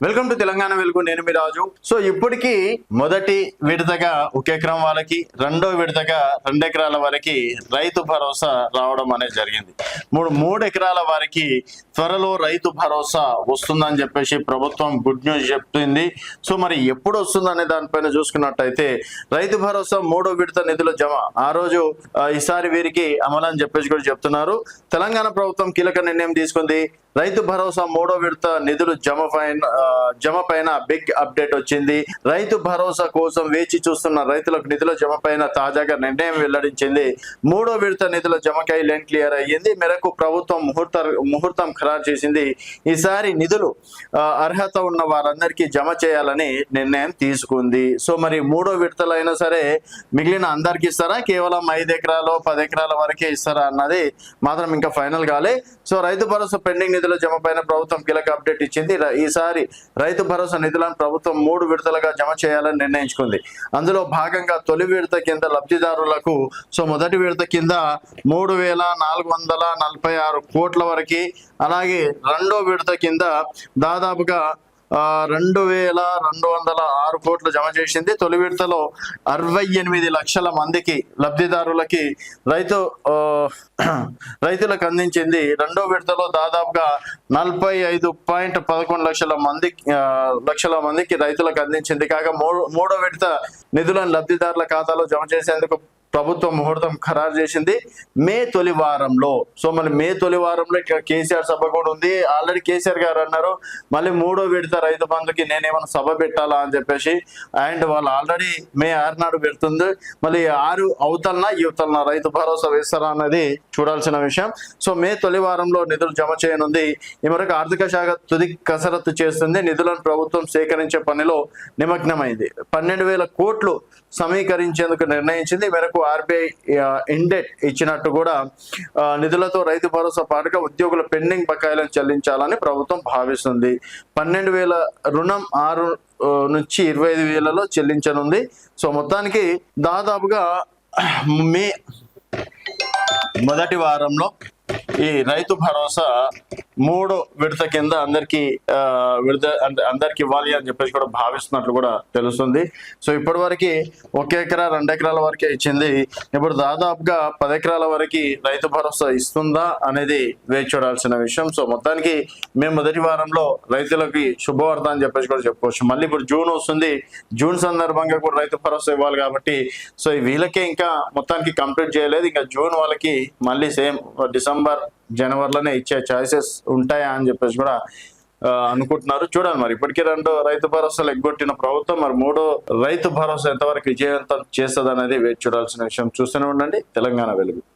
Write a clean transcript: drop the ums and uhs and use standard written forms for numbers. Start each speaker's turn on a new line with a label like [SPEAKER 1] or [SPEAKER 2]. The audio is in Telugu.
[SPEAKER 1] వెల్కమ్ టు తెలంగాణ వెలుగు. నేను మీ రాజు. సో ఇప్పటికి మొదటి విడతగా 1 ఎకరం వాళ్ళకి, రెండో విడతగా 2 ఎకరాల వరకు రైతు భరోసా రావడం అనేది జరిగింది. మూడు ఎకరాల వారికి త్వరలో రైతు భరోసా వస్తుందని చెప్పేసి ప్రభుత్వం గుడ్ న్యూస్ చెప్తుంది. సో మరి ఎప్పుడు వస్తుందనే దానిపైన చూసుకున్నట్టయితే రైతు భరోసా 3వ విడత నిధుల జమ ఆ రోజు ఈసారి వీరికి అమలని చెప్పేసి కూడా చెప్తున్నారు. తెలంగాణ ప్రభుత్వం కీలక నిర్ణయం తీసుకుంది. రైతు భరోసా 3వ విడత నిధులు జమ పైన బిగ్ అప్డేట్ వచ్చింది. రైతు భరోసా కోసం వేచి చూస్తున్న రైతులకు నిధుల జమ పైన తాజాగా నిర్ణయం వెల్లడించింది. 3వ విడత నిధుల జమకై లైన్ క్లియర్ అయ్యింది. మేరకు ప్రభుత్వం ముహూర్తం ఖరారు చేసింది. ఈసారి నిధులు అర్హత ఉన్న వారందరికీ జమ చేయాలని నిర్ణయం తీసుకుంది. సో మరి 3వ విడతలు అయినా సరే మిగిలిన అందరికి ఇస్తారా, కేవలం 5 ఎకరాలు 10 ఎకరాల వరకే ఇస్తారా అన్నది మాత్రం ఇంకా ఫైనల్ కాలే. సో రైతు భరోసా పెండింగ్ నిధుల జమ పైన ప్రభుత్వం కీలక అప్డేట్ ఇచ్చింది. ఈసారి రైతు భరోసా నిధులను ప్రభుత్వం 3 విడతలుగా జమ చేయాలని నిర్ణయించుకుంది. అందులో భాగంగా తొలి విడత కింద లబ్ధిదారులకు మొదటి విడత కింద 3,446 కోట్ల వరకు, అలాగే రెండో విడత కింద దాదాపుగా 2,206 కోట్లు జమ చేసింది. తొలి విడతలో 68 లక్షల మందికి లబ్ధిదారులకి రైతులకు అందించింది. రెండో విడతలో దాదాపుగా 45.11 లక్షల మందికి రైతులకు అందించింది. కాగా మూడో విడత నిధులను లబ్ధిదారుల ఖాతాలో జమ చేసేందుకు ప్రభుత్వం ముహూర్తం ఖరారు చేసింది మే తొలి వారంలో. సో మళ్ళీ మే తొలి వారంలో ఇక్కడ కేసీఆర్ సభ కూడా ఉంది. ఆల్రెడీ కేసీఆర్ గారు అన్నారు మళ్ళీ 3వ విడత రైతు బంధుకి నేనేమైనా సభ పెట్టాలా అని చెప్పేసి. అండ్ వాళ్ళు ఆల్రెడీ మే 6 నాడు పెడుతుంది. మళ్ళీ 6 అవతలనా యువతలనా రైతు భరోసా వేస్తారా అన్నది చూడాల్సిన విషయం. సో మే తొలి వారంలో నిధులు జమ చేయనుంది. ఈ మేరకు ఆర్థిక శాఖ తుది కసరత్తు చేస్తుంది. నిధులను ప్రభుత్వం సేకరించే పనిలో నిమగ్నమైంది. 12,000 కోట్లు సమీకరించేందుకు నిర్ణయించింది. మేరకు ఆర్బీఐ ఇండెట్ ఇచ్చినట్టు కూడా నిధులతో రైతు భరోసా పాటుగా ఉద్యోగుల పెండింగ్ బకాయిలను చెల్లించాలని ప్రభుత్వం భావిస్తుంది. 12,000 రుణం 6 నుంచి 25,000లో చెల్లించనుంది. సో మొత్తానికి దాదాపుగా మే మొదటి వారంలో ఈ రైతు భరోసా 3వ విడత కింద అందరికి ఇవ్వాలి అని చెప్పేసి కూడా భావిస్తున్నట్లు కూడా తెలుస్తుంది. సో ఇప్పటి వరకు 1 ఎకరా 2 ఎకరాల వరకే ఇచ్చింది. ఇప్పుడు దాదాపుగా 10 ఎకరాల వరకు రైతు భరోసా ఇస్తుందా అనేది వేచి చూడాల్సిన విషయం. సో మొత్తానికి మేము మొదటి వారంలో రైతులకి శుభవార్త అని చెప్పేసి కూడా చెప్పుకోవచ్చు. మళ్ళీ ఇప్పుడు జూన్ వస్తుంది. జూన్ సందర్భంగా కూడా రైతు భరోసా ఇవ్వాలి కాబట్టి సో వీళ్ళకే ఇంకా మొత్తానికి కంప్లీట్ చేయలేదు. ఇంకా జూన్ వాళ్ళకి మళ్ళీ సేమ్ డిసెంబర్ జనవరిలోనే ఇచ్చే ఛాయిసెస్ ఉంటాయా అని చెప్పేసి కూడా అనుకుంటున్నారు. చూడాలి మరి. ఇప్పటికీ 2 రైతు భరోసాలు ఎగ్గొట్టిన ప్రభుత్వం మరి 3వ రైతు భరోసా ఎంతవరకు విజయవంతం చేస్తుంది అనేది వేచి చూడాల్సిన విషయం. చూస్తూనే ఉండండి తెలంగాణ వెలుగు.